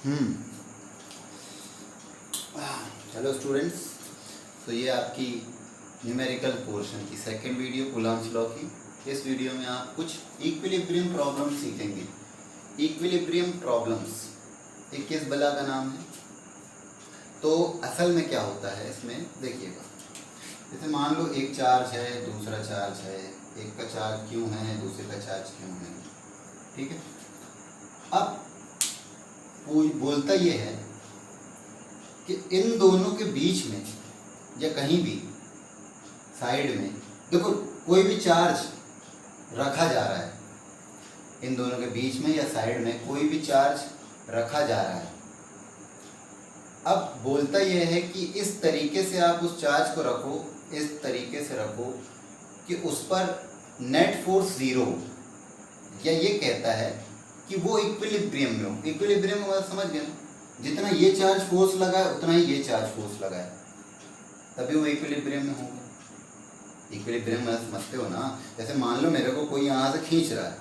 हम्म hello students, तो ये आपकी न्यूमेरिकल पोर्शन की सेकंड वीडियो कूलम्ब्स लॉ की। इस वीडियो में आप कुछ इक्विलिब्रियम प्रॉब्लम सीखेंगे। इक्विलिब्रियम प्रॉब्लम्स एक किस बला का नाम है? तो असल में क्या होता है इसमें देखिएगा। जैसे मान लो एक चार्ज है, दूसरा चार्ज है, एक का चार्ज क्यों है, दूसरे का चार्ज क्यों है, ठीक है। अब बोलता ये है कि इन दोनों के बीच में या कहीं भी साइड में देखो कोई भी चार्ज रखा जा रहा है, इन दोनों के बीच में या साइड में कोई भी चार्ज रखा जा रहा है। अब बोलता यह है कि इस तरीके से आप उस चार्ज को रखो, इस तरीके से रखो कि उस पर नेट फोर्स जीरो, या ये कहता है कि वो इक्विलिब्रियम में हो। इक्विलिब्रियम में समझ गए ना, जितना ये चार्ज फोर्स लगा है उतना ही ये चार्ज फोर्स लगा है, तभी वो इक्विलिब्रियम में होगा। इक्विलिब्रियम में समझते हो ना। जैसे मान लो मेरे को कोई यहाँ से खींच रहा है,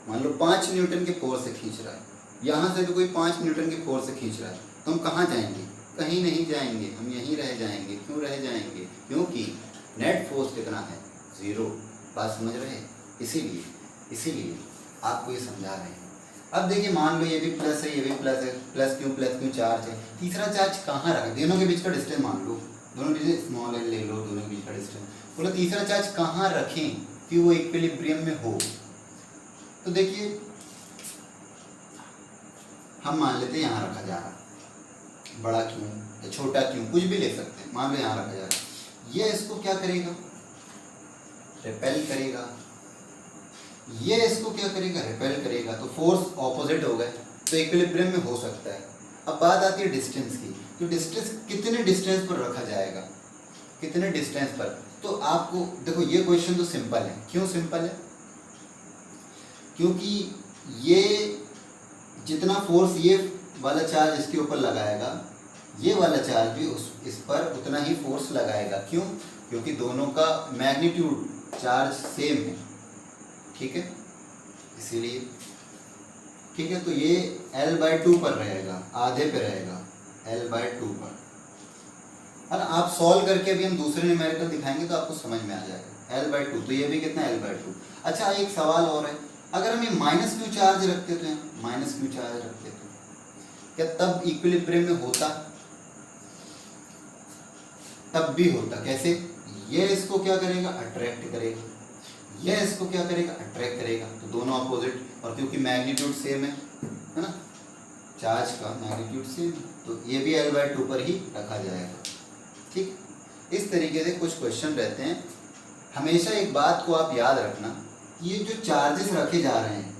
मान लो 5 न्यूटन के फोर्स से खींच रहा है, यहाँ से भी कोई 5 न्यूटन के फोर्स से खींच रहा है, तो हम कहाँ जाएंगे? कहीं नहीं जाएंगे, हम यहीं रह जाएंगे। क्यों रह जाएंगे? क्योंकि नेट फोर्स कितना है? जीरो। बात समझ रहे हैं? इसीलिए आपको ये समझा रहे हैं। अब देखिए मान लो ये भी प्लस है, ये भी प्लस है, प्लस क्यों चार्ज है। तीसरा चार्ज कहाँ रखें? दोनों के बीच का डिस्टेंस मान लो, दोनों के बीच स्मॉल एल ले लो, दोनों के बीच का डिस्टेंस बोलो तीसरा चार्ज कहाँ रखें कि वो इक्विलिब्रियम में हो। तो देखिए हम मान लेते हैं यहाँ रखा जा रहा, बड़ा क्यों या छोटा क्यों कुछ भी ले सकते हैं। मान लो यहाँ रखा जा रहा है, ये इसको क्या करेगा? रिपेल करेगा। ये इसको क्या करेगा? रिपेल करेगा। तो फोर्स ऑपोजिट हो गए, तो इक्विलिब्रियम में हो सकता है। अब बात आती है डिस्टेंस की, तो डिस्टेंस कितने डिस्टेंस पर रखा जाएगा, कितने डिस्टेंस पर। तो आपको देखो ये क्वेश्चन तो सिंपल है। क्यों सिंपल है? क्योंकि ये जितना फोर्स ये वाला चार्ज इसके ऊपर लगाएगा, ये वाला चार्ज भी इस पर उतना ही फोर्स लगाएगा। क्यों? क्योंकि दोनों का मैग्नीट्यूड चार्ज सेम है, ठीक है, इसीलिए। ठीक है, तो ये L/2 पर रहेगा, आधे पे रहेगा, L/2 पर। और आप सॉल्व करके अभी हम दूसरे न्यूमेरिकल दिखाएंगे तो आपको समझ में आ जाएगा। L/2 तो ये भी कितना L/2। अच्छा एक सवाल और है, अगर हम ये माइनस क्यू चार्ज रखते तो माइनस क्यू चार्ज रखते तो क्या तब इक्विलिब्रियम में होता? तब भी होता। कैसे? ये इसको क्या करेगा? अट्रैक्ट करेगा। ये इसको क्या करेगा? अट्रैक्ट करेगा। तो दोनों अपोजिट, और क्योंकि मैग्नीट्यूड सेम है ना, चार्ज का मैग्नीट्यूड सेम है, तो ये भी L/2 पर ही रखा जाएगा। ठीक, इस तरीके से कुछ क्वेश्चन रहते हैं। हमेशा एक बात को आप याद रखना, ये जो चार्जेस रखे जा रहे हैं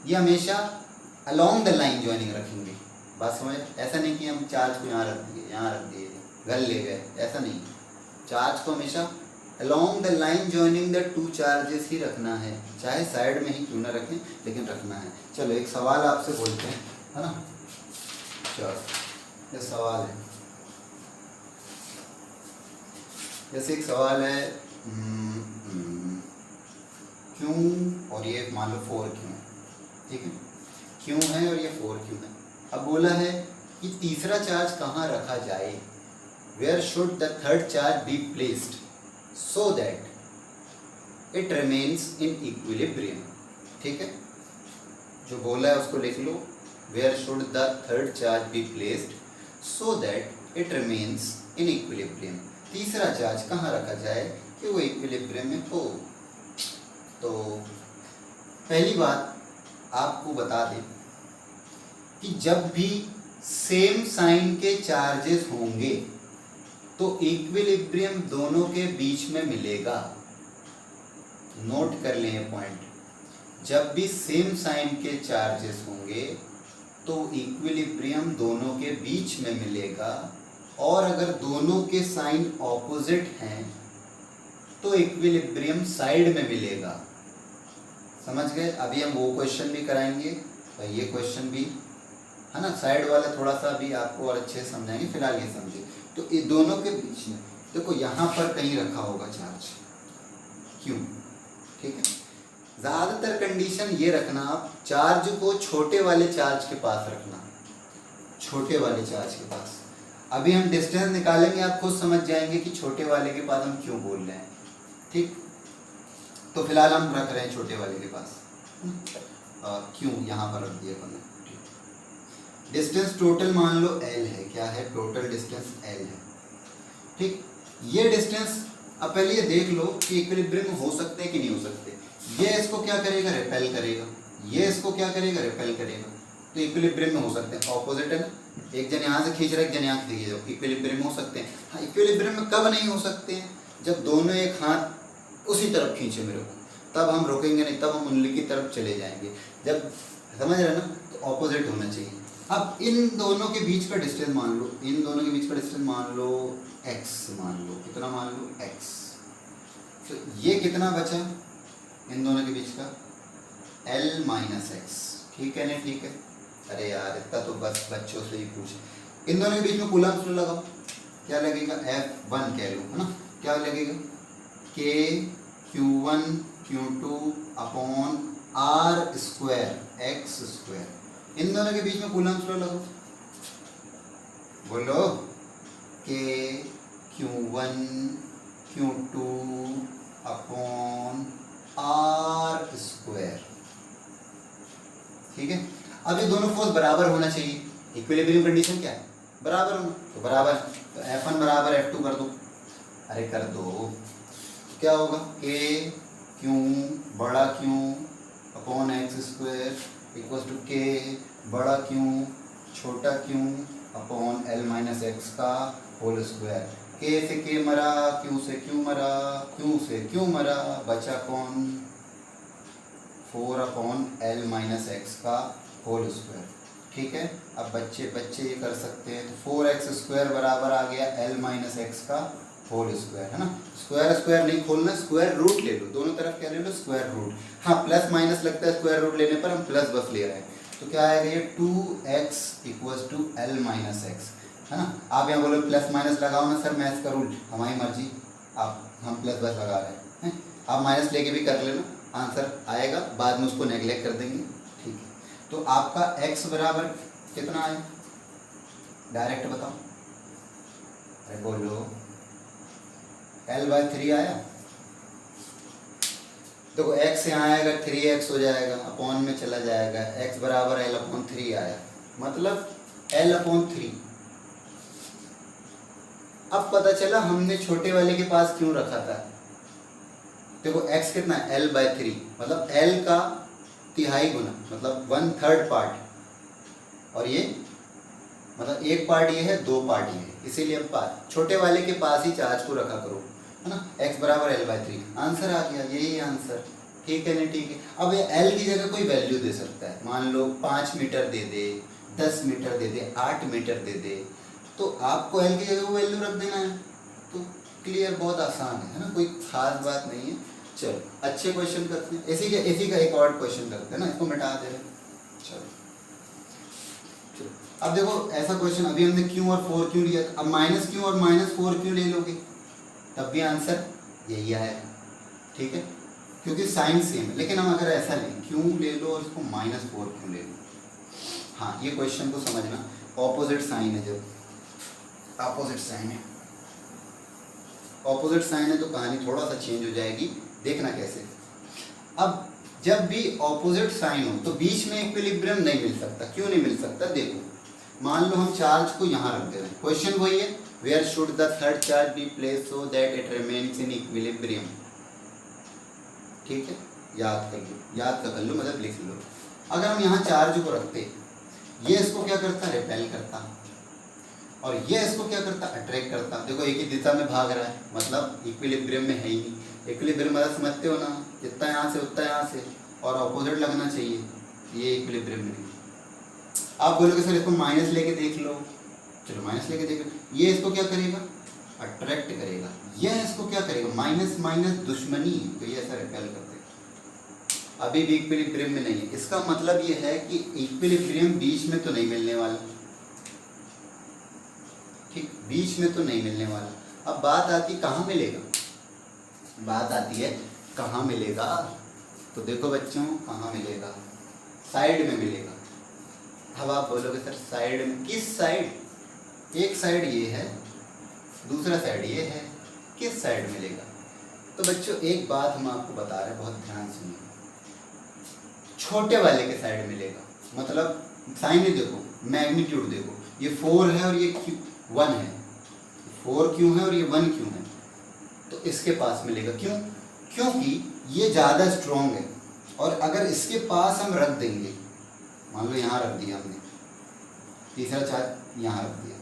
ये हमेशा अलोंग द लाइन ज्वाइनिंग रखेंगे। बात समझ? ऐसा नहीं कि हम चार्ज को यहाँ रख दिए, यहाँ रख दिए, घर ले गए, ऐसा नहीं। चार्ज को हमेशा along the line joining the two charges ही रखना है, चाहे साइड में ही क्यों ना रखें, लेकिन रखना है। चलो एक सवाल आपसे बोलते हैं, है ना। चलो ये सवाल है, जैसे एक सवाल है क्यों, और ये मान लो 4 क्यों है, ठीक है, क्यों है और ये 4 क्यों है। अब बोला है कि तीसरा चार्ज कहाँ रखा जाए, where should the third charge be placed so that it remains in equilibrium. ठीक है, जो बोला है उसको लिख लो, where should the third charge be placed so that it remains in equilibrium. तीसरा चार्ज कहाँ रखा जाए कि वो इक्विलिब्रियम में हो। तो पहली बात आपको बता दें कि जब भी सेम साइन के चार्जेस होंगे तो इक्विलिब्रियम दोनों के बीच में मिलेगा। नोट कर लें ये पॉइंट, जब भी सेम साइन के चार्जेस होंगे तो इक्विलिब्रियम दोनों के बीच में मिलेगा, और अगर दोनों के साइन ऑपोजिट हैं तो इक्विलिब्रियम साइड में मिलेगा। समझ गए? अभी हम वो क्वेश्चन भी कराएंगे और ये क्वेश्चन भी, है ना। साइड वाला थोड़ा सा भी आपको और अच्छे से समझाएंगे, फिलहाल ये समझिए। तो ये दोनों के बीच में देखो यहाँ पर कहीं रखा होगा चार्ज, क्यों, ठीक है। ज़्यादातर कंडीशन ये रखना, आप चार्ज को छोटे वाले चार्ज के पास रखना, छोटे वाले चार्ज के पास। अभी हम डिस्टेंस निकालेंगे, आप खुद समझ जाएंगे कि छोटे वाले के पास हम क्यों बोल रहे हैं। ठीक, तो फिलहाल हम रख रहे हैं छोटे वाले के पास, क्यों यहाँ पर रख दिया अपन ने। डिस्टेंस टोटल मान लो L है, क्या है, टोटल डिस्टेंस L है। ठीक, ये डिस्टेंस, अब पहले ये देख लो कि इक्विलिब्रियम हो सकते हैं कि नहीं हो सकते। ये इसको क्या करेगा, रिपेल करेगा, ये इसको क्या करेगा, रिपेल करेगा, तो इक्विलिब्रियम में हो सकते हैं। ऑपोजिट है ना, एक जन यहाँ से खींच रहा है, एक जन यहाँ से खींच रहा है, इक्विलिब्रियम हो सकते हैं। हाँ, इक्विलिब्रियम में कब नहीं हो सकते हैं, जब दोनों एक हाथ उसी तरफ खींचे मेरे को, तब हम रोकेंगे नहीं, तब हम उंगली की तरफ चले जाएंगे। जब, समझ रहे ना, तो ऑपोजिट होना चाहिए। अब इन दोनों के बीच का डिस्टेंस मान लो, इन दोनों के बीच का डिस्टेंस मान लो x, मान लो कितना, मान लो x। तो ये कितना बचा इन दोनों के बीच का, L माइनस एक्स। ठीक है ना, ठीक है। अरे यार इतना तो बस बच्चों से ही पूछ। इन दोनों के बीच में कूलम्ब लॉ लगाओ, क्या लगेगा, F1 कह लो, है ना, क्या लगेगा, K Q1 Q2 upon R square X square. इन दोनों के बीच में कूलम्ब लॉ लगाओ, बोलो, K Q1 Q2 upon R square. ठीक है, अब ये दोनों फोर्स बराबर होना चाहिए, इक्विलिब्रियम कंडीशन क्या है, बराबर होना, तो बराबर, तो F1 बराबर F2 कर दो। अरे कर दो, क्या होगा, K Q बड़ा Q upon x square equal to K बड़ा Q छोटा Q upon L minus x का होल स्क्वायर। K से K मरा, Q से Q मरा, Q से Q मरा, बचा कौन, 4 अपॉन L माइनस एक्स का होल स्क्वायर। ठीक है, अब बच्चे ये कर सकते हैं, तो 4x स्क्वायर बराबर आ गया L माइनस एक्स का होल स्क्वायर, है ना। स्क्वायर स्क्वायर नहीं खोलना, स्क्वायर रूट ले लो, दोनों तरफ क्या ले लो, स्क्वायर रूट। हाँ, प्लस माइनस लगता है स्क्वायर रूट लेने पर, हम प्लस बस ले रहे हैं, तो क्या आएगा ये 2x equals to L minus x, है ना। आप यहाँ बोलो प्लस माइनस लगाओ ना सर, मैथ्स का रूल, हमारी मर्जी, आप, हम प्लस बस लगा रहे हैं, आप माइनस लेके भी कर लेना, आंसर आएगा, बाद में उसको नेगलेक्ट कर देंगे। ठीक है, तो आपका x बराबर कितना आया, डायरेक्ट बताओ, अरे बोलो, L/3 आया। देखो x यहाँ आएगा, 3x हो जाएगा, अपॉन में चला जाएगा, x बराबर L/3 आया, मतलब L/3। अब पता चला हमने छोटे वाले के पास क्यों रखा था। देखो x कितना है, L/3, मतलब L का तिहाई गुना, मतलब 1/3 पार्ट, और ये मतलब एक पार्ट ये है, 2 पार्ट ये है, इसीलिए अब छोटे वाले के पास ही चार्ज को रखा करो, है ना। x बराबर L/3, आंसर आ गया, यही आंसर। ठीक है ना, ठीक है। अब ये L की जगह कोई वैल्यू दे सकता है, मान लो 5 मीटर दे दे, 10 मीटर दे दे, 8 मीटर दे दे, तो आपको L की जगह वो वैल्यू रख देना है, तो क्लियर, बहुत आसान है ना, कोई खास बात नहीं है। चलो अच्छे क्वेश्चन करते हैं, इसी का एक और क्वेश्चन करते हैं ना, इसको मिटा दे रहे। चलो अब देखो ऐसा क्वेश्चन, अभी हमने Q और 4 क्यों लिया था, अब -Q और -4 क्यों ले लोगे, तब भी आंसर यही आएगा। ठीक है, क्योंकि साइन सेम है, लेकिन हम अगर ऐसा लें, क्यों ले लो और इसको -4 क्यों ले लो। हाँ, ये क्वेश्चन को समझना, ऑपोजिट साइन है, जब ऑपोजिट साइन है, ऑपोजिट साइन है तो कहानी थोड़ा सा चेंज हो जाएगी, देखना कैसे। अब जब भी ऑपोजिट साइन हो तो बीच में इक्विलिब्रियम नहीं मिल सकता, क्यों नहीं मिल सकता, देखो मान लो हम चार्ज को यहाँ रख दे रहे हैं, क्वेश्चन वही है, where should the third charge be placed so that it remains in equilibrium. ठीक है, याद कर लो, मतलब लिख लो। अगर हम यहाँ चार्ज को रखते, ये इसको क्या करता है, रिपेल करता, और ये इसको क्या करता, अट्रैक्ट करता। देखो एक ही दिशा में भाग रहा है, मतलब इक्विलिब्रियम में है ही नहीं। इक्विलिब्रियम मतलब समझते हो ना, जितना यहाँ से उतना यहाँ से, और ऑपोजिट लगना चाहिए, ये इक्विलिब्रियम में। आप बोलोगे सर इसको माइनस लेके देख लो, चलो माइनस लेके देख लो, ये इसको क्या करेगा, अट्रैक्ट करेगा, यह इसको क्या करेगा, माइनस माइनस दुश्मनी, तो ये ऐसा रिपेल कर देगा। अभी भी इक्विलिब्रियम में नहीं है, इसका मतलब ये है कि इक्विलिब्रियम बीच में तो नहीं मिलने वाला, ठीक, बीच में तो नहीं मिलने वाला। अब बात आती कहाँ मिलेगा, बात आती है कहाँ मिलेगा, तो देखो बच्चों कहाँ मिलेगा, साइड में मिलेगा, अब आप बोलोगे सर साइड में, किस साइड? एक साइड ये है, दूसरा साइड ये है, किस साइड मिलेगा? तो बच्चों एक बात हम आपको बता रहे हैं, बहुत ध्यान सुनिए। छोटे वाले के साइड मिलेगा, मतलब साइन ही देखो, मैग्नीट्यूड देखो, ये 4 है और ये 1 है, 4 क्यों है और ये 1 क्यों है? तो इसके पास मिलेगा। क्यों? क्योंकि ये ज़्यादा स्ट्रॉन्ग है, और अगर इसके पास हम रख देंगे, मान लो यहाँ रख दिया हमने, तीसरा चार्ज यहाँ रख दिया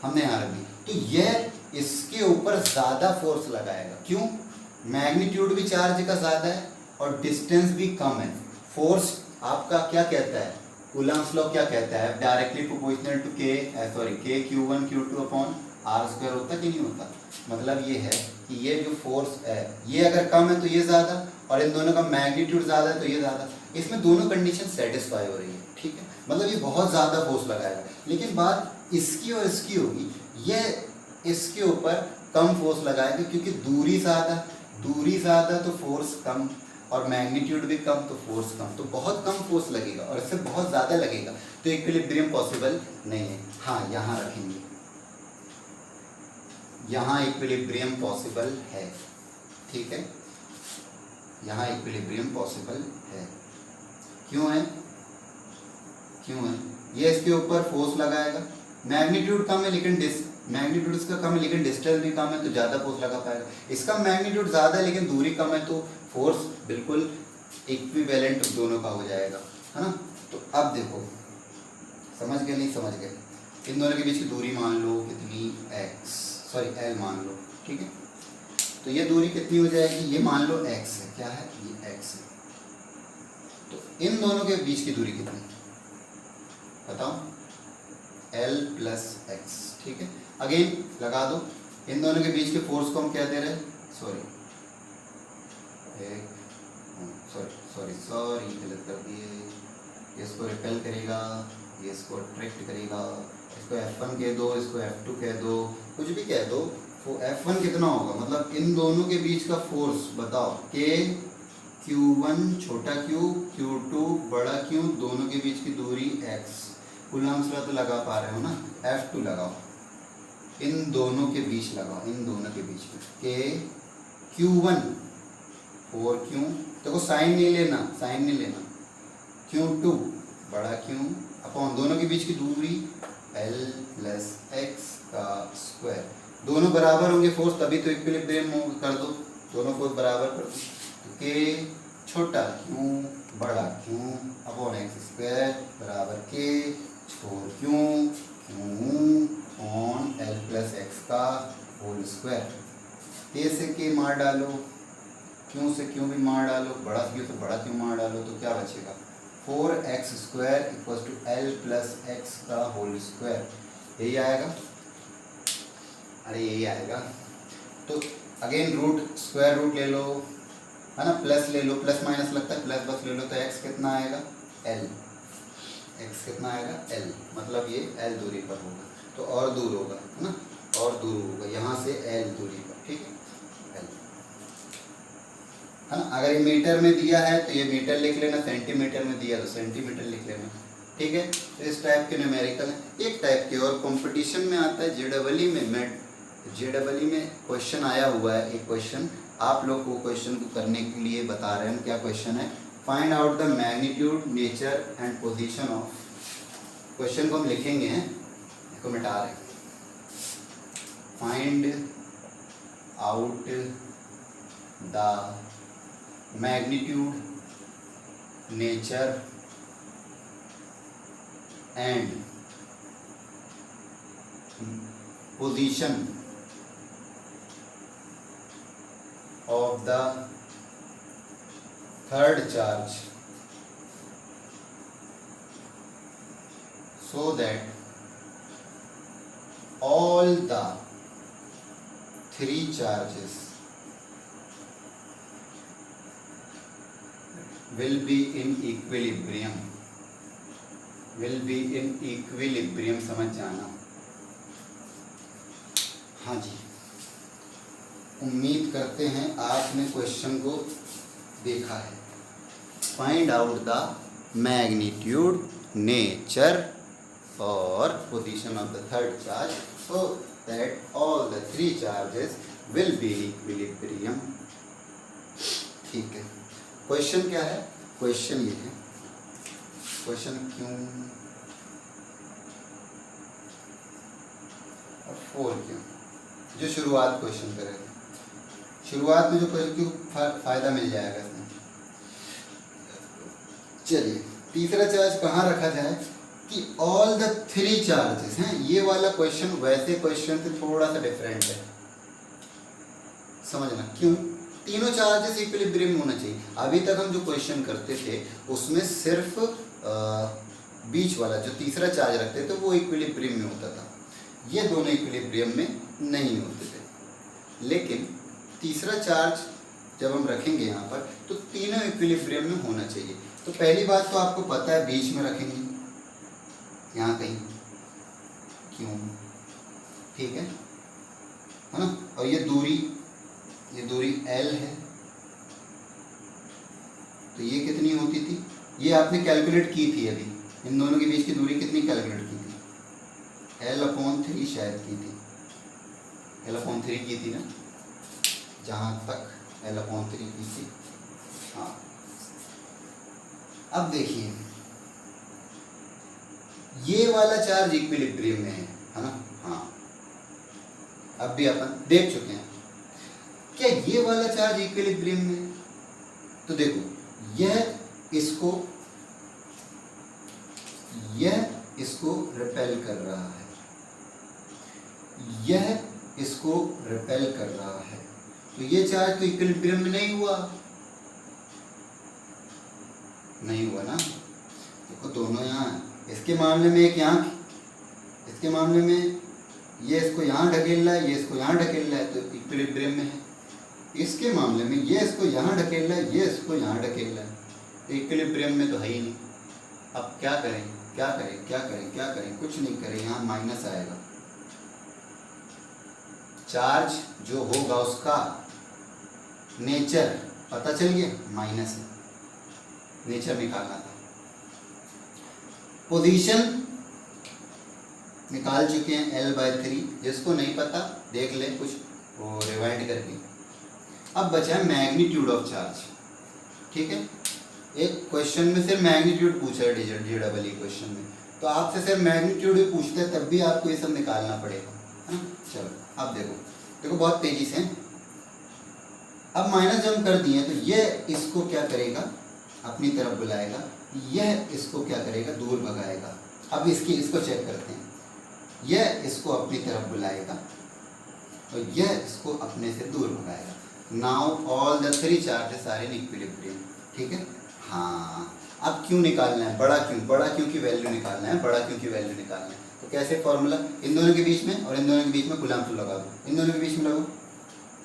हमने, यहाँ रख दिया, तो यह इसके ऊपर ज़्यादा फोर्स लगाएगा। क्यों? मैग्नीट्यूड भी चार्ज का ज़्यादा है और डिस्टेंस भी कम है। फोर्स आपका क्या कहता है, कूलम्ब्स लॉ क्या कहता है, डायरेक्टली प्रोपोर्शनल टू के Q1 Q2 upon R square होता कि नहीं होता? मतलब ये है कि ये जो फोर्स है, ये अगर कम है तो ये ज़्यादा, और इन दोनों का मैग्नीट्यूड ज़्यादा है तो ये ज़्यादा, इसमें दोनों कंडीशन सेटिस्फाई हो रही है, ठीक है? मतलब ये बहुत ज़्यादा फोर्स लगाएगा। लेकिन बात इसकी और इसकी होगी, यह इसके ऊपर कम फोर्स लगाएगा, क्योंकि दूरी ज़्यादा तो फोर्स कम, और मैग्नीट्यूड भी कम तो फोर्स कम, तो बहुत कम फोर्स लगेगा, और इससे बहुत ज़्यादा लगेगा, तो इक्विलिब्रियम पॉसिबल नहीं है। हाँ, यहाँ रखेंगे, यहाँ इक्विलिब्रियम पॉसिबल है, ठीक है? यहाँ इक्विलिब्रियम पॉसिबल है। क्यों है? ये इसके ऊपर फोर्स लगाएगा, मैग्नीट्यूड कम है लेकिन मैग्नीट्यूड इसका कम है लेकिन डिस्टेंस भी कम है, तो ज़्यादा फोर्स लगा पाएगा। इसका मैग्नीट्यूड ज़्यादा है लेकिन दूरी कम है, तो फोर्स बिल्कुल इक्विवेलेंट दोनों का हो जाएगा, है ना? तो अब देखो, समझ गए नहीं समझ गए? इन दोनों के बीच की दूरी मान लो कितनी, L मान लो, ठीक है? तो ये दूरी कितनी हो जाएगी, ये मान लो x है, क्या है ये x है, तो इन दोनों के बीच की दूरी कितनी बताओ, L प्लस x, ठीक है? अगेन लगा दो, इन दोनों के बीच के फोर्स को हम क्या दे रहे हैं, सॉरी गलत कर दिए, इसको रिपेल करेगा, ये इसको अट्रैक्ट करेगा, इसको F1 कह दो, इसको F2 कह दो, कुछ भी कह दो। F1 कितना होगा, मतलब इन दोनों के बीच का फोर्स बताओ, K Q1 छोटा Q, Q2 बड़ा Q, दोनों के बीच की दूरी x, कूलम्ब्स लॉ तो लगा पा रहे हो ना, F2 लगाओ, इन दोनों के बीच लगाओ, इन दोनों के बीच में K Q1 4Q, देखो साइन नहीं लेना, Q2 बड़ा Q अपॉन दोनों के बीच की दूरी L प्लस x का स्क्वायर, दोनों बराबर होंगे फोर्स, तभी तो इक्विलिब्रियम कर दो, दोनों फोर्स बराबर कर दो, तो K छोटा Q बड़ा Q अपॉन x स्क्वायर बराबर K 4Q upon L plus x का होल स्क्वायर। K से K मार डालो, Q से Q भी मार डालो, बड़ा Q से बड़ा Q मार डालो, तो क्या बचेगा 4x square equal to L plus x का होल स्क्वायर, यही आएगा, अरे यही आएगा। तो अगेन रूट स्क्वायर रूट ले लो, है ना, प्लस ले लो, प्लस माइनस लगता है, प्लस बस ले लो, तो x कितना आएगा L, x कितना आएगा L, मतलब ये L दूरी पर होगा, तो और दूर होगा, है ना, और दूर होगा यहाँ से L दूरी पर, ठीक है, L, है ना? अगर ये मीटर में दिया है तो ये मीटर लिख लेना, सेंटीमीटर में दिया तो सेंटीमीटर लिख लेना, ठीक है? तो इस टाइप के न्यूमेरिकल है, एक टाइप के, और कंपटीशन में आता है जेडबलई में क्वेश्चन आया हुआ है, एक क्वेश्चन आप लोग को क्वेश्चन को करने के लिए बता रहे हैं, क्या क्वेश्चन है, find out the magnitude nature and position of, question को हम लिखेंगे, इसको मिटा रहे हैं, find out the magnitude nature and position of the third charge so that all the three charges will be in equilibrium, समझ जाना। हाँ जी, उम्मीद करते हैं आपने क्वेश्चन को देखा है। Find out the magnitude nature or position of the third charge so that all the three charges will be equilibrium। ठीक है, क्वेश्चन क्या है? क्वेश्चन ये है, क्वेश्चन क्यों और फोर क्यों, जो शुरुआत क्वेश्चन करेगा, शुरुआत में जो क्वेश्चन क्यों फायदा मिल जाएगा इसमें। चलिए, तीसरा चार्ज कहाँ रखा जाए कि ऑल द थ्री चार्जेस हैं। ये वाला क्वेश्चन वैसे क्वेश्चन से थोड़ा सा डिफरेंट है, समझना क्यों। तीनों चार्जेस इक्विलिब्रियम होना चाहिए। अभी तक हम जो क्वेश्चन करते थे उसमें सिर्फ बीच वाला जो तीसरा चार्ज रखते थे वो इक्विलिब्रियम में होता था, ये दोनों इक्विलिब्रियम में नहीं होते थे। लेकिन तीसरा चार्ज जब हम रखेंगे यहाँ पर तो तीनों इक्विलिब्रियम में होना चाहिए। तो पहली बात तो आपको पता है बीच में रखेंगे यहाँ कहीं, क्यों? ठीक है ना। और ये दूरी L है, तो ये कितनी होती थी, ये आपने कैलकुलेट की थी अभी, इन दोनों के बीच की दूरी कितनी कैलकुलेट की थी? L/3 शायद की थी, L/3 की थी ना, जहाँ तक L/3 की थी। हाँ, अब देखिए ये वाला चार्ज इक्विलिब्रियम में है ना। हाँ, अब भी अपन देख चुके हैं क्या ये वाला चार्ज इक्विलिब्रियम में है? तो देखो यह इसको रिपेल कर रहा है, यह इसको रिपेल कर रहा है, तो ये चार्ज तो इक्विलिब्रियम में नहीं हुआ ना। देखो दोनों यहाँ, इसके मामले में एक यहाँ, इसके मामले में ये इसको यहाँ ढकेल रहा है, ये इसको यहाँ ढकेल रहा है, तो इक्विलिब्रियम में है। इसके मामले में ये इसको यहाँ ढकेल रहा है, ये इसको यहाँ ढकेल रहा है, तो इक्विलिब्रियम में तो है ही नहीं। अब क्या करें, क्या करें, क्या करें, क्या करें? कुछ नहीं करें, यहाँ माइनस आएगा। चार्ज जो होगा उसका नेचर पता चल गया, माइनस है, नेचर निकालना था। पोजीशन निकाल चुके हैं L/3, जिसको नहीं पता देख ले कुछ वो रिवाइंड करके। अब बचा है मैग्नीट्यूड ऑफ चार्ज। ठीक है, एक क्वेश्चन में सिर्फ मैग्नीट्यूड पूछा है DEE क्वेश्चन में, तो आपसे सिर्फ मैग्नीट्यूड ही पूछते हैं, तब भी आपको ये सब निकालना पड़ेगा, है ना। चलो अब देखो बहुत तेजी से। अब माइनस जब हम कर दिए तो ये इसको क्या करेगा, अपनी तरफ बुलाएगा, यह इसको क्या करेगा, दूर भगाएगा। अब इसको चेक करते हैं, यह इसको अपनी तरफ बुलाएगा और यह इसको अपने से दूर भगाएगा। Now all the three charges are in equilibrium. ठीक है। हाँ, अब क्यों निकालना है, बड़ा क्यों की वैल्यू निकालना है, बड़ा क्यों की वैल्यू निकालना है। तो कैसे फॉर्मूला, इन दोनों के बीच में और इन दोनों के बीच में कूलम्ब लगा दो, इन दोनों के बीच में लगाओ।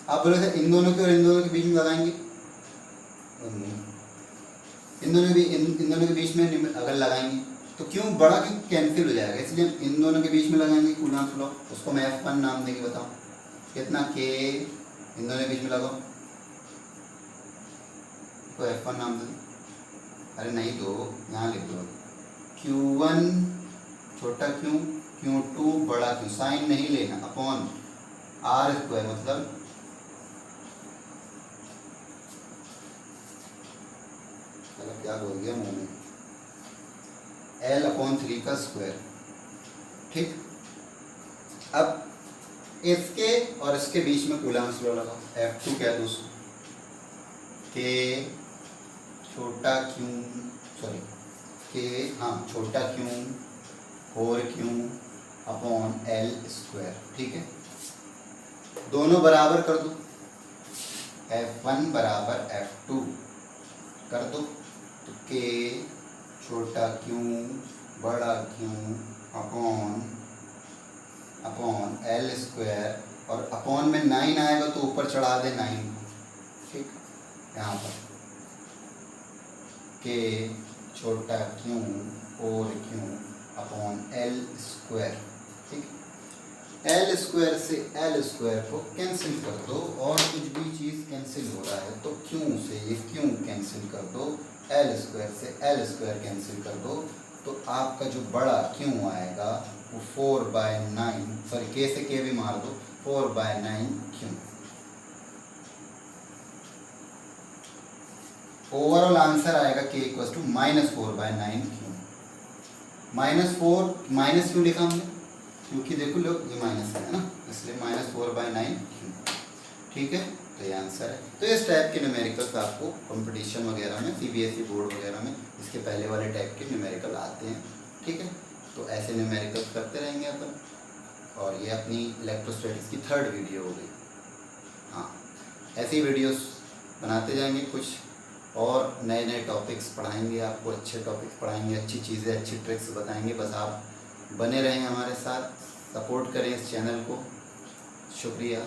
आप बोले थे इन दोनों के और इन दोनों के बीच में लगाएंगे, इन दोनों के बीच में अगर लगाएंगे तो क्यों, बड़ा क्यों कैंसिल हो जाएगा, इसलिए इन दोनों के बीच में लगाएंगे कूलम्ब लॉ। उसको मैं F1 नाम देके बताऊँ, कितना K इन दोनों के बीच में लगाओ, तो F1 नाम दे दो। अरे नहीं दो, यहाँ लिख दो Q1 छोटा Q, Q2 बड़ा Q, साइन नहीं लेना, अपॉन R² मतलब क्या बोल गया मुंह में, L/3 का स्क्वायर। ठीक, अब इसके और इसके बीच में कूलम्ब लॉ लगाओ। F2 क्या दो, K छोटा Q, सॉरी K हाँ छोटा Q 4Q अपॉन L²। ठीक है, दोनों बराबर कर दो, F1 बराबर F2 कर दो, तो K छोटा Q बड़ा Q अपॉन L² और अपॉन में 9 आएगा तो ऊपर चढ़ा दे 9। ठीक, यहाँ पर K छोटा Q 4Q अपॉन L²। ठीक, L² से L² को कैंसिल कर दो, और कुछ भी चीज़ कैंसिल हो रहा है तो Q से ये Q कैंसिल कर दो, L² से L² कैंसिल कर दो, तो आपका जो बड़ा क्यों आएगा वो 4/9, सॉरी के से के भी मार दो, 4/9 क्यों। ओवरऑल आंसर आएगा के इक्वल टू -4/9 क्यों। -4 माइनस क्यों लिखा हमने, क्योंकि देखो लोग ये माइनस है ना, इसलिए -4/9 क्यों। ठीक है, तो ये आंसर है। तो इस टाइप के न्यूमेरिकल्स आपको कंपटीशन वगैरह में, सीबीएसई बोर्ड वगैरह में इसके पहले वाले टाइप के न्यूमेरिकल आते हैं। ठीक है, तो ऐसे न्यूमेरिकल्स करते रहेंगे अपन। और ये अपनी इलेक्ट्रोस्टैटिक्स की 3rd वीडियो हो गई। हाँ, ऐसी वीडियोस बनाते जाएंगे, कुछ और नए नए टॉपिक्स पढ़ाएंगे आपको, अच्छे टॉपिक्स पढ़ाएंगे, अच्छी चीज़ें, अच्छी ट्रिक्स बताएंगे। बस आप बने रहें हमारे साथ, सपोर्ट करें इस चैनल को। शुक्रिया।